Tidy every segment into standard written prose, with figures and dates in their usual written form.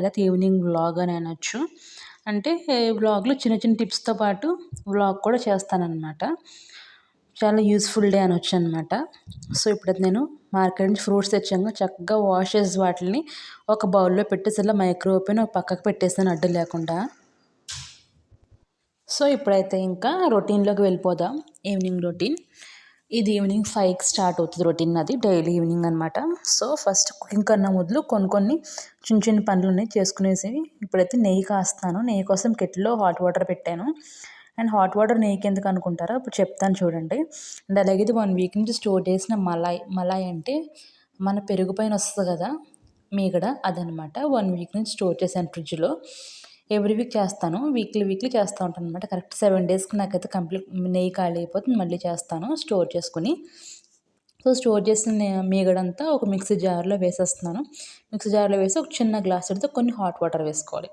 లేకపోతే evening vlog అని అనొచ్చు. అంటే వ్లాగ్‌లో చిన్న చిన్న టిప్స్‌తో పాటు వ్లాగ్ కూడా చేస్తాననమాట. చాలా యూజ్‌ఫుల్ డే అనొచ్చనమాట. సో, ఇప్పుడైతే నేను మార్కెట్ నుంచి ఫ్రూట్స్ తెచ్చాను. చక్కగా వాష్ చేసి వాటిలిని ఒక బౌల్‌లో పెట్టేసి ఇలా మైక్రోవేవ్ ఓవెన్ పక్కకు పెట్టేసాను అడ్డు లేకుండా. సో, ఇప్పుడైతే ఇంకా రొటీన్‌లోకి వెళ్ళిపోదాం. Evening routine. ఇది ఈవినింగ్ 5కి స్టార్ట్ అవుతది రొటీన్ నాది. డైలీ ఈవినింగ్ అనమాట. సో, ఫస్ట్ కుకింగ్ కన్నా మొదలు కొన్ని చిన్న చిన్న పనులున్నాయి చేసుకునేసి ఇప్పుడైతే నెయ్యి కాస్తున్నాను. నెయ్యి కోసం కెటిల్‌లో హాట్ వాటర్ పెట్టాను. అండ్ హాట్ వాటర్ నెయ్యికి ఎందుకు అనుకుంటారా? ఇప్పుడు చెప్తాను చూడండి. అండ్ అలాగే ఇది 1 వీక్ నుంచి స్టోర్ చేసిన మలాయ్. మలాయ్ అంటే మన పెరుగు పైన వస్తది కదా! మీగడ అదనమాట. 1 వీక్ నుంచి స్టోర్ చేశాను ఫ్రిడ్జ్‌లో. ఎవ్రీ వీక్ చేస్తాను. వీక్లీ చేస్తూ ఉంటాననమాట. కరెక్ట్ 7 డేస్‌కి నాకైతే కంప్లీట్ నెయ్యి ఖాళీ అయిపోతుంది. మళ్ళీ చేస్తాను స్టోర్ చేసుకొని. సో, స్టోర్ చేసిన మీగడంతా ఒక మిక్సీ జార్‌లో వేసేస్తున్నాను. మిక్సీ జార్‌లో వేసి ఒక చిన్న గ్లాసుడితో కొన్ని హాట్ వాటర్ వేసుకోవాలి.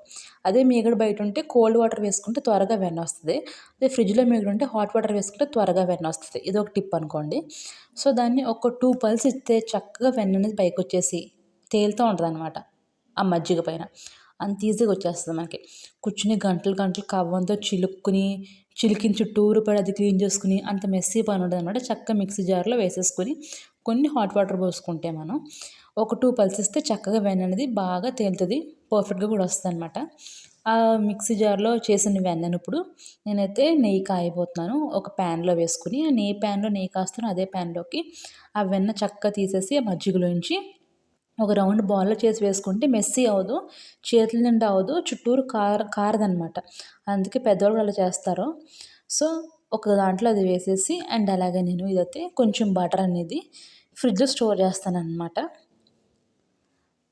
అదే మీగడ బయట ఉంటే కోల్డ్ వాటర్ వేసుకుంటే త్వరగా వెన్నొస్తది. అదే ఫ్రిడ్జ్‌లో మీగడ ఉంటే హాట్ వాటర్ వేసుకుంటే త్వరగా వెన్నొస్తది. ఇదొక టిప్ అనుకోండి. సో, దాన్ని ఒక 2 పల్స్ ఇస్తే చక్కగా వెన్న అనేది పైకొచ్చేసి తేలుతూ ఉంటదనమాట ఆ మజ్జిగ పైన. అంత ఈజీగా వచ్చేస్తది మనకి. కూర్చొని గంటలు గంటలు కవ్వంతో చిలికిన చుట్టూరు పడి అది క్లీన్ చేసుకుని అంత మెస్సీ పని ఉండదనమాట. చక్కగా మిక్సీ జార్‌లో వేసేసుకొని కొన్ని హాట్ వాటర్ పోసుకుంటే మనం ఒక 2 పల్స్ ఇస్తే చక్కగా వెన్న అనేది బాగా తేలుతది. పర్ఫెక్ట్‌గా కూడా వస్తదనమాట. ఆ మిక్సీ జార్‌లో చేసిన వెన్నను ఇప్పుడు నేనైతే నెయ్యి కాయబోతున్నాను. ఒక ప్యాన్‌లో వేసుకొని ప్యాన్‌లో నెయ్యి కాస్తానో అదే ప్యాన్‌లోకి ఆ వెన్న చక్కగా తీసేసి ఆ మజ్జిగలోంచి ఒక రౌండ్ బాల్‌లో చేసి వేసుకుంటే మెస్సీ అవ్వదు. చేతుల నిండా అవ్వదు. చుట్టూరు కారదనమాట. అందుకే పెద్దవాళ్ళు అలా చేస్తారు. సో, ఒక దాంట్లో అది వేసేసి అండ్ అలాగే నేను ఇదైతే కొంచెం బటర్ అనేది ఫ్రిడ్జ్‌లో స్టోర్ చేస్తాననమాట.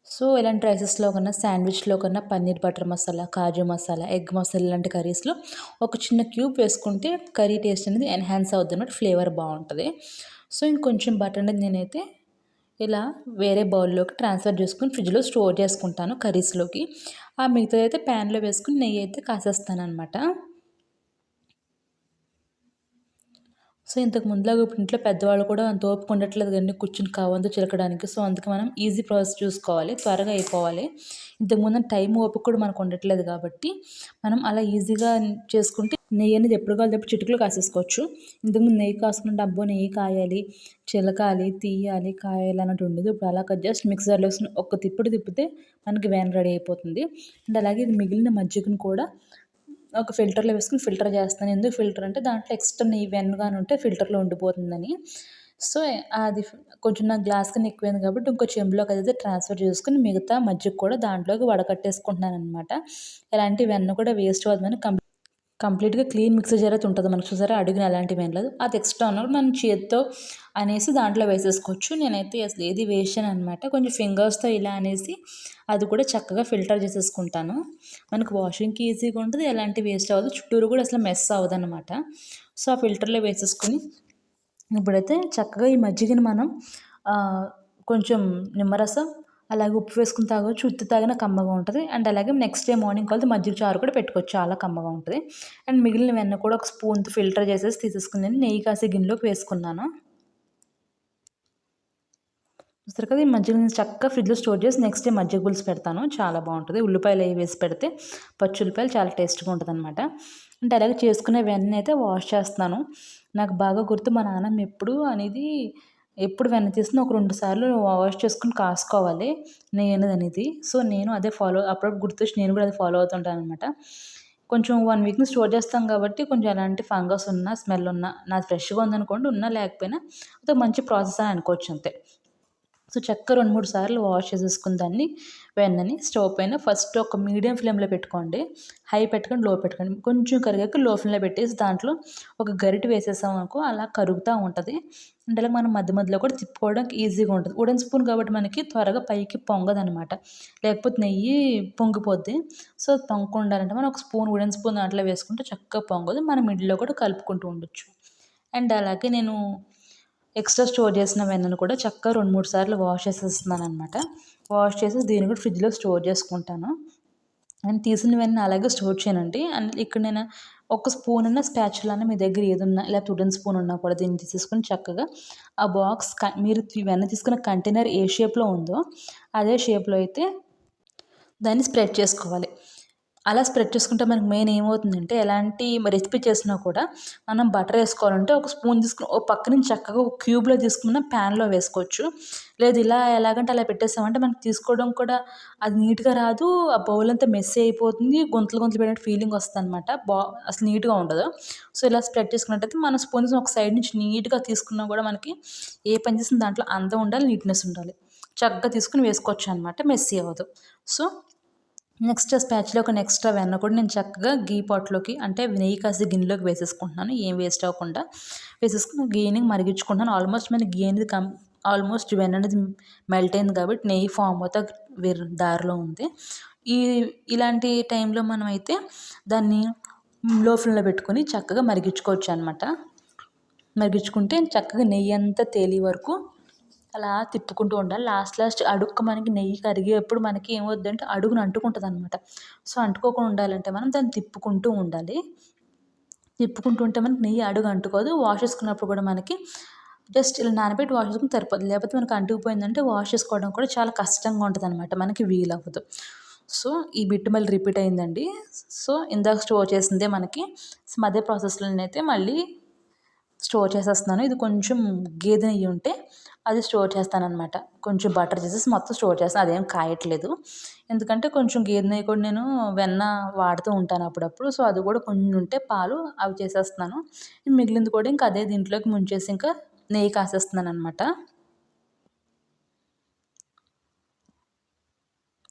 సో, ఇలాంటి రైసెస్‌లో కన్నా, శాండ్విచ్‌లో కన్నా పన్నీర్ బటర్ మసాలా, కాజు మసాలా, ఎగ్ మసాలా ఇలాంటి కర్రీస్‌లో ఒక చిన్న క్యూబ్ వేసుకుంటే కర్రీ టేస్ట్ అనేది ఎన్హాన్స్ అవుద్దనమాట. ఫ్లేవర్ బావుంటది. సో, ఇంకొంచెం బటర్ అనేది నేనైతే ఇలా వేరే బౌల్‌లోకి ట్రాన్స్‌ఫర్ చేసుకొని ఫ్రిడ్జ్‌లో స్టోర్ చేసుకుంటాను కర్రీస్‌లోకి. ఆ మిగతాదైతే ప్యాన్‌లో వేసుకొని నెయ్యి అయితే కాసేస్తాననమాట. సో, ఇంతకు ముందులాగా ఇప్పుడు ఇంట్లో పెద్దవాళ్ళు కూడా అంత ఓపిక ఉండట్లేదు కదండీ కూర్చొని కవ్వంతో చిలకడానికి. సో, అందుకే మనం ఈజీ ప్రాసెస్ చూసుకోవాలి. త్వరగా అయిపోవాలి. ఇంతకుముందు టైం ఓపిక కూడా మనకు ఉండట్లేదు కాబట్టి మనం అలా ఈజీగా చేసుకుంటే నెయ్యి అనేది ఎప్పుడు కావాలంటే అప్పుడు చిటికలో కాసేసుకోవచ్చు. ఇంతకుముందు నెయ్యి కాసుకుంటే అబ్బో! నెయ్యి కాయాలి, చిలకాలి, తీయాలి, కాయాలి అన్నట్టు ఉండేది. ఇప్పుడు అలా కాదు జస్ట్ మిక్సర్‌లో వేసుకొని ఒక్క తిప్పుడు తిప్పితే మనకి వెన్న రెడీ అయిపోతుంది. అండ్ అలాగే ఇది మిగిలిన మజ్జిగను కూడా ఒక ఫిల్టర్‌లో వేసుకొని ఫిల్టర్ చేస్తాను. ఎందుకు ఫిల్టర్ అంటే దాంట్లో ఎక్స్ట్రా నెయ్యి వెన్న గాని ఉంటే ఫిల్టర్‌లో ఉండిపోతుందని. సో, అది కొంచెం నాకు గ్లాస్ కన్నా ఎక్కువైంది కాబట్టి ఇంకో చెంబులోకి అదైతే ట్రాన్స్‌ఫర్ చేసుకొని మిగతా మజ్జిగ కూడా దాంట్లోకి వడకట్టేసుకుంటున్నాననమాట. ఎలాంటి వెన్న కూడా వేస్ట్ అవ్వదని కంప్లీట్‌గా క్లీన్ మిక్సీ జార్ అయితే ఉంటది మనకు చూసారా అడుగున ఎలాంటివి ఏం లేదు. అది ఎక్స్ట్రా ఉన్నప్పుడు మనం చేత్తో అనేసి దాంట్లో వేసేసుకోవచ్చు. నేనైతే అసలు ఏది వేస్ట్ చేయననమాట. కొంచెం ఫింగర్స్‌తో ఇలా అనేసి అది కూడా చక్కగా ఫిల్టర్ చేసేసుకుంటాను. మనకు వాషింగ్‌కి ఈజీగా ఉంటది. ఎలాంటి వేస్ట్ అవ్వదు. చుట్టూరు కూడా అసలు మెస్ అవ్వదనమాట. సో, ఆ ఫిల్టర్‌లో వేసేసుకొని ఇప్పుడైతే చక్కగా ఈ మజ్జిగని మనం కొంచెం నిమ్మరసం అలాగే ఉప్పు వేసుకొని తాగొచ్చు. ఉత్తి తాగినా కమ్మగా ఉంటది. అండ్ అలాగే నెక్స్ట్ డే మార్నింగ్ కలిపి మజ్జిగ చారు కూడా పెట్టుకోవచ్చు. చాలా కమ్మగా ఉంటది. అండ్ మిగిలిన వెన్న కూడా ఒక స్పూన్‌తో ఫిల్టర్ చేసేసి తీసేసుకొని నేను నెయ్యి కాసే గిన్నెలోకి వేసుకున్నాను. చూస్తారు కదా! ఈ మజ్జిగని చక్కగా ఫ్రిడ్జ్‌లో స్టోర్ చేసి నెక్స్ట్ డే మజ్జిగ పులుసు పెడతాను. చాలా బావుంటది. ఉల్లిపాయలు అవి వేసి పెడితే పచ్చుల్లిపాయలు చాలా టేస్ట్‌గా ఉంటదనమాట. అంటే అలాగే చేసుకునే వెన్న అయితే వాష్ చేస్తున్నాను. నాకు బాగా గుర్తు మా నాన్నమ్మ ఎప్పుడు వెన్న తీసినా ఒక 2 సార్లు వాష్ చేసుకొని కాసుకోవాలి నెయ్యి అనేది. సో, నేను అదే అప్పుడప్పుడు గుర్తొచ్చి నేను కూడా అది ఫాలో అవుతుంటాననమాట. కొంచెం 1 వీక్‌ని స్టోర్ చేస్తాం కాబట్టి కొంచెం ఎలాంటి ఫంగస్ ఉన్నా, స్మెల్ ఉన్నా నాది ఫ్రెష్‌గా ఉందనుకోండి ఉన్నా లేకపోయినా అదొక మంచి ప్రాసెస్ అని అనుకోవచ్చు అంతే. సో, చక్కగా 2, 3 సార్లు వాష్ చేసేసుకుని దాన్ని వెన్నని స్టవ్ పైన ఫస్ట్ ఒక మీడియం ఫ్లేమ్‌లో పెట్టుకోండి. హై పెట్టకండి, లో పెట్టకండి. కొంచెం కరిగాక లో ఫ్లేమ్‌లో పెట్టేసి దాంట్లో ఒక గరిటె వేసేసామనుకో అలా కరుగుతా ఉంటది. అంటే అలాగే మనం మధ్య మధ్యలో కూడా తిప్పుకోవడానికి ఈజీగా ఉంటది. వుడెన్ స్పూన్ కాబట్టి మనకి త్వరగా పైకి పొంగదనమాట. లేకపోతే నెయ్యి పొంగిపోద్ది. సో, అది పొంగకుండా ఉండాలంటే మనం ఒక వుడెన్ స్పూన్ దాంట్లో వేసుకుంటే చక్కగా పొంగదు. మనం మిడిల్‌లో కూడా కలుపుకుంటూ ఉండొచ్చు. అండ్ అలాగే నేను ఎక్స్ట్రా స్టోర్ చేసిన వెన్నను కూడా చక్కగా 2, 3 సార్లు వాష్ చేసేస్తున్నాననమాట. వాష్ చేసేసి దీన్ని కూడా ఫ్రిడ్జ్‌లో స్టోర్ చేసుకుంటాను. అండ్ తీసిన వెన్న అలాగే స్టోర్ చేయనండి. అండ్ ఇక్కడ నేను ఒక స్పూన్ అన్నా, స్పాచులా అన్నా మీ దగ్గర ఏదున్నా లేకపోతే వుడెన్ స్పూన్ ఉన్నా కూడా దీన్ని తీసేసుకొని చక్కగా ఆ బాక్స్ మీరు వెన్న తీసుకున్న కంటైనర్ ఏ షేప్‌లో ఉందో అదే షేప్‌లో అయితే దాన్ని స్ప్రెడ్ చేసుకోవాలి. అలా స్ప్రెడ్ చేసుకుంటే మనకు మెయిన్ ఏమవుతుందంటే ఎలాంటి రెసిపీ చేసినా కూడా మనం బటర్ వేసుకోవాలంటే ఒక స్పూన్ తీసుకుని ఒక పక్క నుంచి చక్కగా ఒక క్యూబ్లో తీసుకున్న ప్యాన్లో వేసుకోవచ్చు. లేదు ఇలా ఎలాగంటే అలా పెట్టేసామంటే మనకి తీసుకోవడం కూడా అది నీట్గా రాదు. ఆ బౌల్ అంతా మెస్సీ అయిపోతుంది. గుంతలు గుంతలు పెట్టినట్టు ఫీలింగ్ వస్తుంది అనమాట. అసలు నీట్గా ఉండదు. సో ఇలా స్ప్రెడ్ చేసుకున్నట్టయితే మన స్పూన్ ఒక సైడ్ నుంచి నీట్గా తీసుకున్నా కూడా మనకి ఏ పని చేసిన దాంట్లో అందం ఉండాలి, నీట్నెస్ ఉండాలి. చక్కగా తీసుకుని వేసుకోవచ్చు అనమాట, మెస్సీ అవ్వదు. సో నెక్స్ట్ స్పాచ్లో ఒక ఎక్స్ట్రా వెన్న కూడా నేను చక్కగా గీ పాట్లోకి అంటే నెయ్యి కాసి గిన్నెలోకి వేసేసుకుంటున్నాను. ఏం వేస్ట్ అవ్వకుండా వేసేసుకుని గీని మరిగించుకుంటున్నాను. ఆల్మోస్ట్ మన గీ అనేది ఆల్మోస్ట్ వెన్న అనేది మెల్ట్ అయింది కాబట్టి నెయ్యి ఫామ్ అవుతా వేరే దారిలో ఉంది. ఇలాంటి టైంలో మనం అయితే దాన్ని లో ఫ్లేమ్లో పెట్టుకొని చక్కగా మరిగించుకోవచ్చు అనమాట. మరిగించుకుంటే చక్కగా నెయ్యి అంతా తేలి వరకు అలా తిప్పుకుంటూ ఉండాలి. లాస్ట్ అడుగు మనకి నెయ్యి కరిగేప్పుడు మనకి ఏమవుద్దంటే అడుగున అంటుకుంటుంది అనమాట. సో అంటుకోకుండా ఉండాలంటే మనం దాన్ని తిప్పుకుంటూ ఉండాలి. తిప్పుకుంటూ ఉంటే మనకి నెయ్యి అడుగు అంటుకోదు. వాష్ చేసుకున్నప్పుడు కూడా మనకి జస్ట్ ఇలా నానబెట్టి వాష్ చేసుకుని సరిపోతుంది. లేకపోతే మనకి అంటుకుపోయిందంటే వాష్ చేసుకోవడం కూడా చాలా కష్టంగా ఉంటుంది అనమాట, మనకి వీలవ్వదు. సో ఈ బిట్ మళ్ళీ రిపీట్ అయిందండి. సో ఇందాక స్టోర్ చేసిందే మనకి అదే ప్రాసెస్లోనైతే మళ్ళీ స్టోర్ చేసేస్తున్నాను. ఇది కొంచెం గేదె నెయ్యి ఉంటే అది స్టోర్ చేస్తానన్నమాట. కొంచెం బటర్ చేసేసి మొత్తం స్టోర్ చేస్తాను. అదేం కాయట్లేదు. ఎందుకంటే కొంచెం గేదె నెయ్యి కూడా నేను వెన్న వాడుతూ ఉంటాను అప్పుడప్పుడు. సో అది కూడా కొన్ని ఉంటే పాలు అవి చేసేస్తున్నాను. మిగిలింది కూడా ఇంకా అదే దీంట్లోకి ముంచేసి ఇంకా నెయ్యి కాసేస్తున్నాను అనమాట.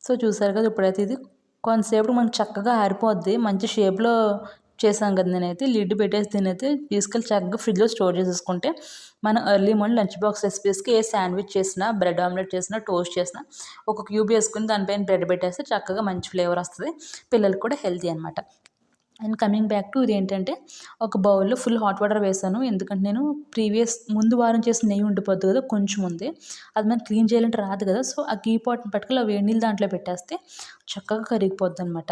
సో చూసారు కదా, ఇప్పుడైతే ఇది కొంతసేపు మనకు చక్కగా ఆరిపోద్ది. మంచి షేప్లో చేశాను కదా నేనైతే. లిడ్ పెట్టేసి దీనైతే తీసుకెళ్ళి చక్కగా ఫ్రిడ్జ్లో స్టోర్ చేసేసుకుంటే మనం ఎర్లీ మార్నింగ్ లంచ్ బాక్స్ రెసిపీస్కి ఏ శాండ్విచ్ చేసినా, బ్రెడ్ ఆమ్లెట్ చేసినా, టోస్ట్ చేసినా ఒక క్యూబ్ వేసుకుని దానిపైన బ్రెడ్ పెట్టేస్తే చక్కగా మంచి ఫ్లేవర్ వస్తుంది. పిల్లలకి కూడా హెల్తీ అనమాట. అండ్ కమింగ్ బ్యాక్ టు ఇదేంటంటే ఒక బౌల్లో ఫుల్ హాట్ వాటర్ వేసాను. ఎందుకంటే నేను ముందు వారం చేసిన నెయ్యి ఉండిపోద్ది కదా కొంచెం ఉంది, అది మనం క్లీన్ చేయాలంటే రాదు కదా. సో ఆ గీ పాట్ని పట్టుకుని ఆ వేడి నీళ్ళు దాంట్లో పెట్టేస్తే చక్కగా కరిగిపోద్ది అనమాట.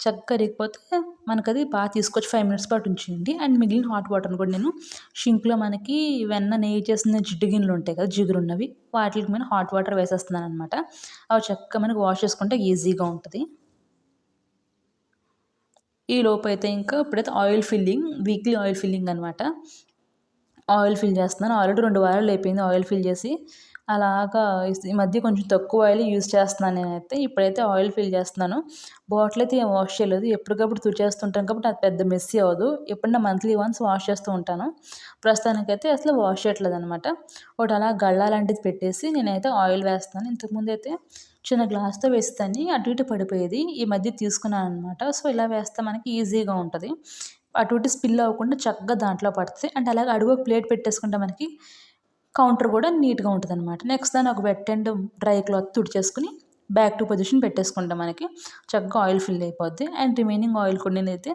చక్కగా కరిగిపోతే మనకు అది బాగా తీసుకొచ్చి 5 minutes పాటు ఉంచేయండి. అండ్ మిగిలిన హాట్ వాటర్ని కూడా నేను షింక్లో మనకి వెన్న నెయ్యి చేసిన జిడ్డు గిన్నెలు ఉంటాయి కదా జిగురున్నవి, వాటికి నేను హాట్ వాటర్ వేసేస్తున్నాను అనమాట. అవి చక్కగా మనకి వాష్ చేసుకుంటే ఈజీగా ఉంటుంది. ఈ లోపు అయితే ఇంకా ఇప్పుడైతే oil filling, weekly oil filling అనమాట. ఆయిల్ ఫిల్ చేస్తున్నాను. ఆల్రెడీ 2 వారాలు అయిపోయింది ఆయిల్ ఫిల్ చేసి. అలాగా ఈ మధ్య కొంచెం తక్కువ ఆయిల్ యూజ్ చేస్తున్నాను నేనైతే. ఇప్పుడైతే ఆయిల్ ఫిల్ చేస్తున్నాను. బాటిల్ అయితే ఏం వాష్ చేయలేదు. ఎప్పటికప్పుడు తుడిచేస్తుంటాను కాబట్టి అది పెద్ద మెస్సీ అవ్వదు. ఎప్పుడన్నా మంత్లీ వన్స్ వాష్ చేస్తూ ఉంటాను. ప్రస్తుతానికైతే అసలు వాష్ చేయట్లేదు అనమాట. ఒకటి అలా గళ్ళ లాంటిది పెట్టేసి నేనైతే ఆయిల్ వేస్తున్నాను. ఇంతకుముందు అయితే చిన్న గ్లాస్తో వేస్తాను, అటు ఇటు పడిపోయేది. ఈ మధ్య తీసుకున్నాను అనమాట. సో ఇలా వేస్తే మనకి ఈజీగా ఉంటుంది. అటు ఇటు స్పిల్ అవ్వకుండా చక్కగా దాంట్లో పడుతుంది. అండ్ అలాగే అడుగు ప్లేట్ పెట్టేసుకుంటే మనకి కౌంటర్ కూడా నీట్గా ఉంటుంది అనమాట. నెక్స్ట్ దాన్ని ఒక వెట్ అండ్ డ్రై క్లాత్ తుడిచేసుకుని బ్యాక్ టు పొజిషన్ పెట్టేసుకుంటే మనకి చక్కగా ఆయిల్ ఫిల్ అయిపోద్ది. అండ్ రిమైనింగ్ ఆయిల్ కూడా నేనైతే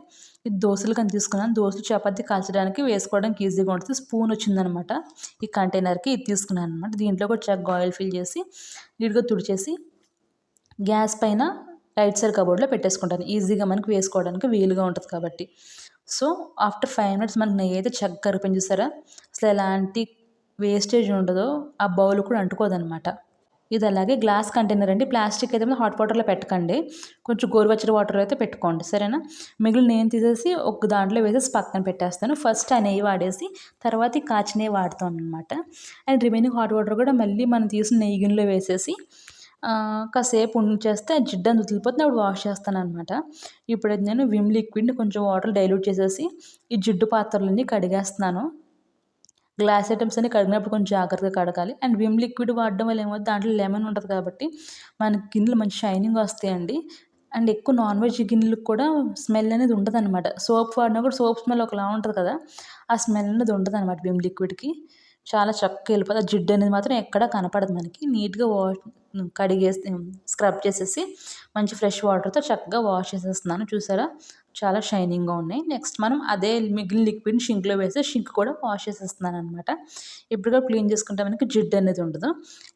ఇది దోశలు కానీ తీసుకున్నాను. దోశలు చపాతీ కాల్చడానికి వేసుకోవడానికి ఈజీగా ఉంటుంది. స్పూన్ వచ్చిందనమాట ఈ కంటైనర్కి, ఇది తీసుకున్నాను అనమాట. దీంట్లో కూడా చక్కగా ఆయిల్ ఫిల్ చేసి నీట్గా తుడిచేసి గ్యాస్ పైన రైట్ సైడ్ కబోర్డ్లో పెట్టేసుకుంటాను. ఈజీగా మనకి వేసుకోవడానికి వీలుగా ఉంటుంది కాబట్టి. సో ఆఫ్టర్ 5 minutes మనకి నెయ్యి అయితే చక్కగా కరిగిపోయింది చూసారా. అసలు ఎలాంటి వేస్టేజ్ ఉండదో, ఆ బౌల్ కూడా అంటుకోదనమాట. ఇది అలాగే గ్లాస్ కంటైనర్ అండి. ప్లాస్టిక్ అయితే హాట్ వాటర్లో పెట్టకండి, కొంచెం గోరువెచ్చని వాటర్ అయితే పెట్టుకోండి, సరేనా. మిగిలిన నేను తీసేసి ఒక దాంట్లో వేసేసి పక్కన పెట్టేస్తాను. ఫస్ట్ ఆ నెయ్యి వాడేసి తర్వాత ఈ కాచిన నెయ్యి వాడతాను అనమాట. అండ్ రిమైనింగ్ హాట్ వాటర్ కూడా మళ్ళీ మనం తీసిన నెయ్యి గిన్నెలో వేసేసి కాసేపు ఉంచేస్తే జిడ్డంతా వదిలిపోతుంది. అప్పుడు వాష్ చేస్తాను అనమాట. ఇప్పుడైతే నేను విమ్ లిక్విడ్ని కొంచెం వాటర్ డైల్యూట్ చేసేసి ఈ జిడ్డు పాత్రలన్నీ కడిగేస్తున్నాను. గ్లాస్ ఐటమ్స్ అన్ని కడిగినప్పుడు కొంచెం జాగ్రత్తగా కడగాలి. అండ్ విమ్ లిక్విడ్ వాడడం వల్ల ఏమవుతుంది, దాంట్లో లెమన్ ఉంటుంది కాబట్టి మనకి గిన్నెలు మంచి షైనింగ్ వస్తాయండి. అండ్ ఎక్కువ నాన్ వెజ్ గిన్నెలకు కూడా స్మెల్ అనేది ఉండదు అనమాట. సోప్ వాడినా కూడా సోప్ స్మెల్ ఒకలా ఉంటుంది కదా, ఆ స్మెల్ అనేది ఉండదు అనమాట విమ్ లిక్విడ్కి. చాలా చక్కగా వెళ్ళిపోతుంది. ఆ జిడ్డు అనేది మాత్రం ఎక్కడా కనపడదు మనకి. నీట్గా కడిగేసి స్క్రబ్ చేసేసి మంచి ఫ్రెష్ వాటర్తో చక్కగా వాష్ చేసేస్తున్నాను. చూసారా చాలా షైనింగ్గా ఉన్నాయి. నెక్స్ట్ మనం అదే మిగిలిన లిక్విడ్ని షింక్లో వేసి షింక్ కూడా వాష్ చేసేస్తున్నాను అనమాట. ఎప్పటికప్పుడు క్లీన్ చేసుకుంటే మనకి జిడ్డు అనేది ఉండదు.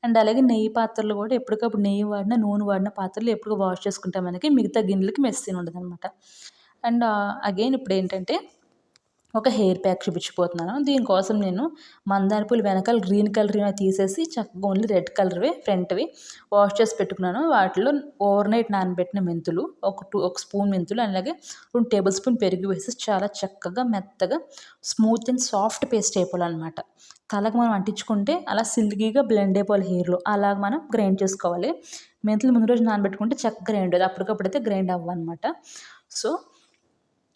అండ్ అలాగే నెయ్యి పాత్రలు కూడా ఎప్పటికప్పుడు నెయ్యి వాడిన నూనె వాడిన పాత్రలు ఎప్పుడు వాష్ చేసుకుంటే మనకి మిగతా గిన్నెలకి మెస్సీ ఉండదు అనమాట. అండ్ అగైన్ ఇప్పుడు ఏంటంటే ఒక హెయిర్ ప్యాక్ చూపించిపోతున్నాను. దీనికోసం నేను మందార పూలు వెనకాల గ్రీన్ కలర్ తీసేసి చక్కగా ఓన్లీ రెడ్ కలర్వే ఫ్రంట్వి వాష్ చేసి పెట్టుకున్నాను. వాటిలో ఓవర్ నైట్ నానబెట్టిన మెంతులు ఒక స్పూన్ మెంతులు, అలాగే 2 టేబుల్ స్పూన్ పెరుగు వేసి చాలా చక్కగా మెత్తగా స్మూత్ అండ్ సాఫ్ట్ పేస్ట్ అయిపోవాలన్నమాట. తలకు మనం అంటించుకుంటే అలా సిల్కీగా బ్లెండ్ అయిపోవాలి హెయిర్లో, అలాగ మనం గ్రైండ్ చేసుకోవాలి. మెంతులు ముందు రోజు నానబెట్టుకుంటే చక్కగా గ్రైండ్ అవుతుంది, అప్పటికప్పుడైతే గ్రైండ్ అవ్వన్నమాట. సో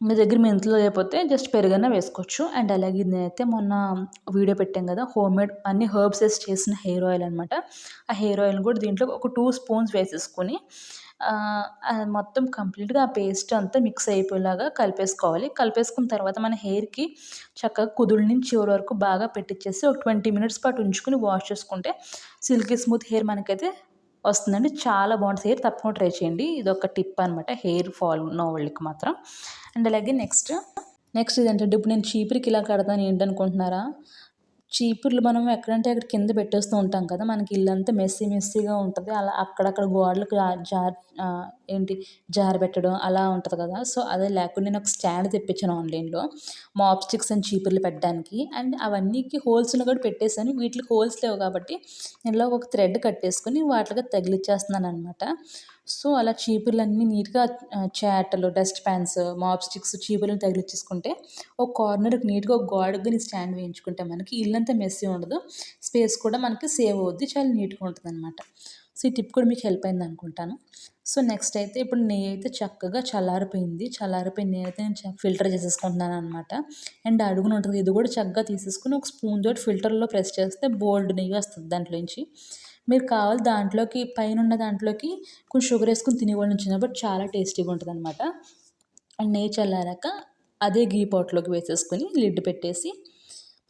మీ దగ్గర మెంతులు లేకపోతే జస్ట్ పెరుగన్నా వేసుకోవచ్చు. అండ్ అలాగే నేనైతే మొన్న వీడియో పెట్టాం కదా, హోమ్మేడ్ అన్ని హర్బ్స్ వేసి చేసిన హెయిర్ ఆయిల్ అనమాట. ఆ హెయిర్ ఆయిల్ కూడా దీంట్లో ఒక 2 స్పూన్స్ వేసేసుకొని మొత్తం కంప్లీట్గా ఆ పేస్ట్ అంతా మిక్స్ అయిపోయేలాగా కలిపేసుకోవాలి. కలిపేసుకున్న తర్వాత మన హెయిర్కి చక్కగా కుదుళ్ళ నుంచి చివరి వరకు బాగా పెట్టించేసి ఒక 20 మినిట్స్ పాటు ఉంచుకొని వాష్ చేసుకుంటే సిల్కీ స్మూత్ హెయిర్ మనకైతే వస్తుందండి. చాలా బాగుంటుంది హెయిర్, తప్పకుండా ట్రై చేయండి. ఇది ఒక టిప్ అనమాట హెయిర్ ఫాల్ ఉన్న వాళ్ళకి మాత్రం. అండ్ అలాగే నెక్స్ట్ ఇదేంటంటే, ఇప్పుడు నేను చీపురికి ఇలా కడతాను ఏంటనుకుంటున్నారా? చీపుర్లు మనం ఎక్కడంటే అక్కడ కింద పెట్టేస్తూ ఉంటాం కదా, మనకి ఇల్లంతా మెస్సీగా ఉంటుంది. అలా అక్కడక్కడ గోడలకు జారబెట్టడం అలా ఉంటుంది కదా. సో అదే లేకుండా నేను ఒక స్టాండ్ తెప్పించాను ఆన్లైన్లో, మాప్ స్టిక్స్ అండ్ చీపుర్లు పెట్టడానికి. అండ్ అవన్నీకి హోల్స్ ఉన్న కూడా పెట్టేశాను. వీటికి హోల్స్ లేవు కాబట్టి ఇలా ఒక థ్రెడ్ కట్టేసుకొని వాటికి తగిలిచ్చేస్తున్నాను అనమాట. సో అలా చీపుర్లన్నీ నీట్గా చాటలు, డస్ట్ ప్యాన్స్, మాప్ స్టిక్స్, చీపుర్లను తగిలిచ్చేసుకుంటే ఒక కార్నర్కి నీట్గా ఒక గోడకి స్టాండ్ వేయించుకుంటే మనకి ఇల్లంతా మెస్సీ ఉండదు, స్పేస్ కూడా మనకి సేవ్ అవుద్ది, చాలా నీట్గా ఉంటుంది అనమాట. సో ఈ టిప్ కూడా మీకు హెల్ప్ అయింది అనుకుంటాను. సో నెక్స్ట్ అయితే ఇప్పుడు నెయ్యి అయితే చక్కగా చల్లారిపోయిన నెయ్యి అయితే నేను ఫిల్టర్ చేసేసుకుంటున్నాను అనమాట. అండ్ అడుగున ఉంటుంది, ఇది కూడా చక్కగా తీసేసుకుని ఒక స్పూన్ తోటి ఫిల్టర్లో ప్రెస్ చేస్తే బోల్డ్ నెయ్యి వస్తుంది దాంట్లోంచి. మీరు కావాలి దాంట్లోకి పైన ఉన్న దాంట్లోకి కొంచెం షుగర్ వేసుకుని తినేవాళ్ళు వచ్చినప్పుడు చాలా టేస్టీగా ఉంటుంది అనమాట. అండ్ నెయ్యి చల్లారాక అదే గీ పాట్లోకి వేసేసుకొని లిడ్ పెట్టేసి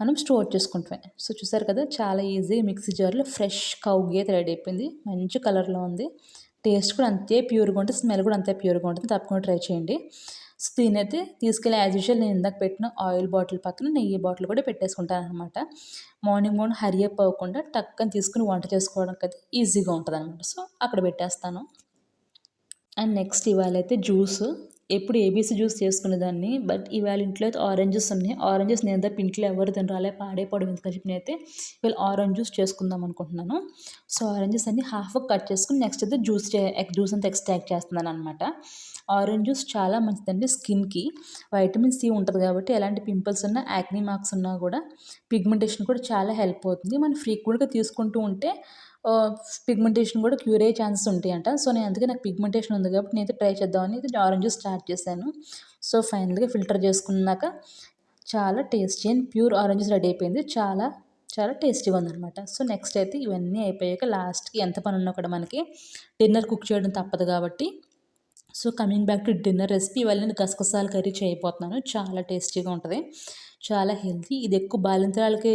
మనం స్టోర్ చేసుకుంటాం. సో చూసారు కదా, చాలా ఈజీగా మిక్సీ జార్లో ఫ్రెష్ కౌ గీ అయితే రెడీ అయిపోయింది. మంచి కలర్లో ఉంది, టేస్ట్ కూడా అంతే ప్యూర్గా ఉంటుంది, స్మెల్ కూడా అంతే ప్యూర్గా ఉంటుంది. తప్పకుండా ట్రై చేయండి. సో దీని అయితే తీసుకెళ్ళి యాజ్ యూజువల్ నేను ఇందాక పెట్టిన ఆయిల్ బాటిల్ పక్కన నెయ్యి బాటిల్ కూడా పెట్టేసుకుంటాను అనమాట. మార్నింగ్ హరీ అప్ అవ్వకుండా టక్కని తీసుకుని వంట చేసుకోవడానికి అయితే ఈజీగా ఉంటుంది అనమాట. సో అక్కడ పెట్టేస్తాను. అండ్ నెక్స్ట్ ఇవాళ అయితే జ్యూస్, ఎప్పుడు ఏబీసీ జ్యూస్ చేసుకునేదాన్ని, బట్ ఇవాళ ఇంట్లో అయితే ఆరెంజెస్ ఉన్నాయి. ఆరెంజెస్ నేను తప్ప ఇంట్లో ఎవరు తినరాలే, పాడైపోవడం ఎందుకని చెప్పి నేనైతే ఇవాళ ఆరెంజ్ జ్యూస్ చేసుకుందాం అనుకుంటున్నాను. సో ఆరెంజెస్ అన్ని హాఫ్ కట్ చేసుకుని నెక్స్ట్ అయితే జ్యూస్ అంతా ఎక్స్ట్రాక్ట్ చేస్తున్నాను అనమాట. ఆరెంజ్ జ్యూస్ చాలా మంచిదండి స్కిన్కి, వైటమిన్ సి ఉంటుంది కాబట్టి ఎలాంటి పింపుల్స్ ఉన్నా, యాక్నీ మార్క్స్ ఉన్నా కూడా, పిగ్మెంటేషన్ కూడా చాలా హెల్ప్ అవుతుంది. మనం ఫ్రీక్వెంట్గా తీసుకుంటూ ఉంటే పిగ్మెంటేషన్ కూడా క్యూర్ అయ్యే ఛాన్సెస్ ఉంటాయంట. సో నేను అందుకే నాకు పిగ్మెంటేషన్ ఉంది కాబట్టి నేనైతే ట్రై చేద్దామని అయితే ఆరెంజ్ జ్యూస్ స్టార్ట్ చేశాను. సో ఫైనల్గా ఫిల్టర్ చేసుకున్నాక చాలా tasty and pure orange juice ready అయిపోయింది. చాలా చాలా టేస్టీగా ఉందనమాట. సో నెక్స్ట్ అయితే ఇవన్నీ అయిపోయాక లాస్ట్కి ఎంత పని ఉన్నా కూడా మనకి డిన్నర్ కుక్ చేయడం తప్పదు కాబట్టి, so coming back to dinner recipe, ఇవాళ నేను గసగసాల కర్రీ చేయబోతున్నాను. చాలా టేస్టీగా ఉంటుంది, చాలా హెల్తీ. ఇది ఎక్కువ బాలింతరాలకి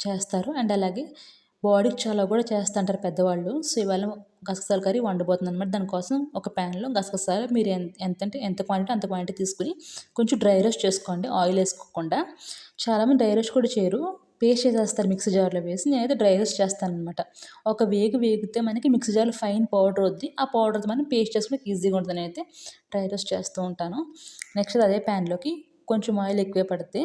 చేస్తారు అండ్ అలాగే బాడీకి చాలా కూడా చేస్తుంటారు పెద్దవాళ్ళు. సో ఇవాళ గసగసాల కర్రీ వండబోతుంది అనమాట. దానికోసం ఒక ప్యాన్లో గసగసాలు మీరు ఎంత క్వాంటిటీ అంత క్వాంటిటీ తీసుకుని కొంచెం డ్రై రోస్ట్ చేసుకోండి, ఆయిల్ వేసుకోకుండా. చాలామంది డ్రై రోస్ట్ కూడా చేయరు, పేస్ట్ చేసేస్తారు మిక్సీ జార్లో వేసి. నేనైతే డ్రై రోస్ట్ చేస్తాను అనమాట. ఒక వేగితే మనకి మిక్సీ జార్లో ఫైన్ పౌడర్ వద్ది, ఆ పౌడర్ మనం పేస్ట్ చేసుకుని ఈజీగా ఉంటుంది. నేనైతే డ్రై రోస్ట్ చేస్తూ ఉంటాను. నెక్స్ట్ అదే ప్యాన్లోకి కొంచెం ఆయిల్ ఎక్కువే పడితే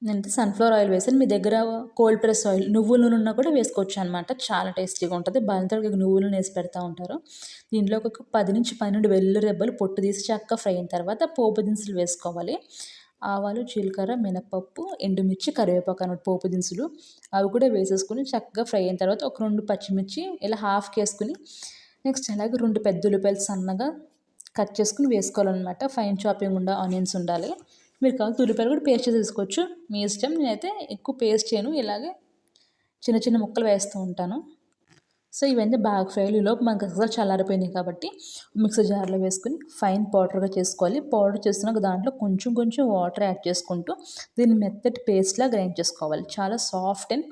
నేనైతే సన్ఫ్లవర్ ఆయిల్ వేసాను. మీ దగ్గర కోల్డ్ ప్రెస్ ఆయిల్, నువ్వుల నూనె ఉన్నా కూడా వేసుకోవచ్చు అనమాట. చాలా టేస్టీగా ఉంటుంది. బాలింతలకు నువ్వుల నూనె వేసి పెడతా ఉంటారు. దీంట్లోకి ఒక 10 నుంచి 12 వెల్లుల్లి రెబ్బలు పొట్టు తీసి చక్కగా ఫ్రై అయిన తర్వాత పోపు దినుసులు వేసుకోవాలి. ఆవాలు, జీలకర్ర, మినపప్పు, ఎండుమిర్చి, కరివేపాకు అన్నమాట పోపు దినుసులు. అవి కూడా వేసేసుకుని చక్కగా ఫ్రై అయిన తర్వాత ఒక 2 పచ్చిమిర్చి ఇలా హాఫ్కి వేసుకుని, నెక్స్ట్ అలాగే 2 పెద్ద ఉల్లిపాయలు సన్నగా కట్ చేసుకుని వేసుకోవాలన్నమాట. ఫైన్ చాపింగ్ ఆనియన్స్ ఉండాలి. మీరు కావాలి ఉల్లిపాయలు కూడా పేస్ట్ చేసి వేసుకోవచ్చు, మీ ఇష్టం. నేనైతే ఎక్కువ పేస్ట్ చేయను, ఇలాగే చిన్న చిన్న ముక్కలు వేస్తూ ఉంటాను. సో ఇవన్నీ బాగా ఫ్రై లోపు మనకు అసలు చల్లారిపోయినాయి కాబట్టి మిక్సీ జార్లో వేసుకుని ఫైన్ పౌడర్గా చేసుకోవాలి. పౌడర్ చేస్తున్నాక దాంట్లో కొంచెం వాటర్ యాడ్ చేసుకుంటూ దీన్ని మెత్తటి పేస్ట్లా గ్రైండ్ చేసుకోవాలి. చాలా soft and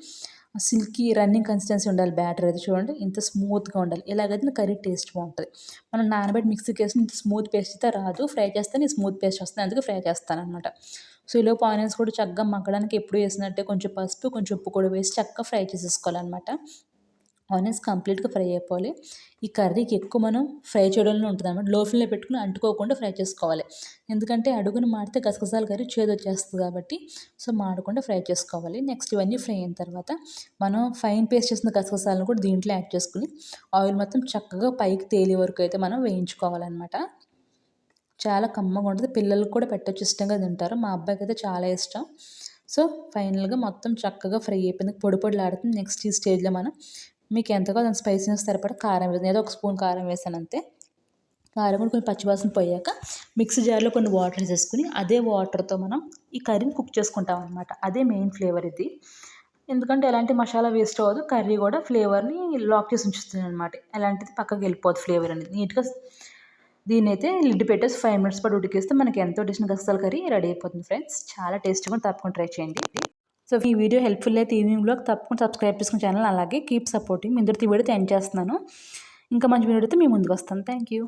silky running consistency ఉండాలి. బ్యాటర్ అయితే చూడండి ఇంత స్మూత్గా ఉండాలి. ఇలాగైతే కర్రీ టేస్ట్ బాగుంటుంది. మనం నానబెట్టి మిక్సీకి వేసి ఇంత స్మూత్ పేస్ట్ అయితే రాదు, ఫ్రై చేస్తే స్మూత్ పేస్ట్ వస్తుంది, అందుకే ఫ్రై చేస్తాను అనమాట. సో ఈలోపు ఆనియన్స్ కూడా చక్కగా మగ్గడానికి ఎప్పుడు వేసినట్టే కొంచెం పసుపు, కొంచెం ఉప్పు కూడా వేసి చక్కగా ఫ్రై చేసేసుకోవాలన్నమాట. ఆనియన్స్ కంప్లీట్గా ఫ్రై అయిపోవాలి. ఈ కర్రీకి ఎక్కువ మనం ఫ్రై చేయడంలో ఉంటుంది అనమాట. లో ఫ్లేమ్లో పెట్టుకుని అంటుకోకుండా ఫ్రై చేసుకోవాలి. ఎందుకంటే అడుగున మాడితే గసగసాల కర్రీ చేదు వచ్చేస్తుంది కాబట్టి సో మాడకుండా ఫ్రై చేసుకోవాలి. నెక్స్ట్ ఇవన్నీ ఫ్రై అయిన తర్వాత మనం ఫైన్ పేస్ట్ చేసిన గసగసాలను కూడా దీంట్లో యాడ్ చేసుకుని ఆయిల్ మొత్తం చక్కగా పైకి తేలే వరకు అయితే మనం వేయించుకోవాలన్నమాట. చాలా కమ్మగా ఉంటుంది. పిల్లలకు కూడా పెట్టచ్చు, ఇష్టంగా తింటారు. మా అబ్బాయికి అయితే చాలా ఇష్టం. సో ఫైనల్గా మొత్తం చక్కగా ఫ్రై అయిపోయింది, పొడి పొడిలాడుతుంది. నెక్స్ట్ ఈ స్టేజ్లో మనం మీకు ఎంత కావాలో స్పైసీనెస్ సరిపడా కారం వేసాను, ఏదో ఒక స్పూన్ కారం వేసాను అంతే. కారం కూడా కొంచెం పచ్చివాసన పోయాక మిక్సీ జార్లో కొన్ని వాటర్ వేసేసుకుని అదే వాటర్తో మనం ఈ కర్రీని కుక్ చేసుకుంటాం అనమాట. అదే మెయిన్ ఫ్లేవర్ ఇది. ఎందుకంటే ఎలాంటి మసాలా వేస్ట్ అవ్వదు, కర్రీ కూడా ఫ్లేవర్ని లాక్ చేసి ఉంచుతుంది అనమాట. ఎలాంటిది పక్కకి వెళ్ళిపోదు ఫ్లేవర్ అనేది. నీట్గా దీన్ని అయితే లిడ్ పెట్టేసి 5 మినిట్స్ పాటు ఉడికిస్తే మనకి ఎంతో టేస్టీ గసగసాల కర్రీ రెడీ అయిపోతుంది ఫ్రెండ్స్. చాలా టేస్టీగా తప్పకుండా ట్రై చేయండి. సో ఈ వీడియో హెల్ప్ఫుల్ అయితే ఈవినింగ్ బ్లాగ్ తప్పకుండా సబ్స్క్రైబ్ చేసుకున్న ఛానల్, అలాగే కీప్ సపోర్టింగ్. మీ అందరితో ఈ వీడియో ఎండ్ చేస్తున్నాను. ఇంకా మంచి వీడియోతో మీ ముందుకు వస్తాను. Thank you.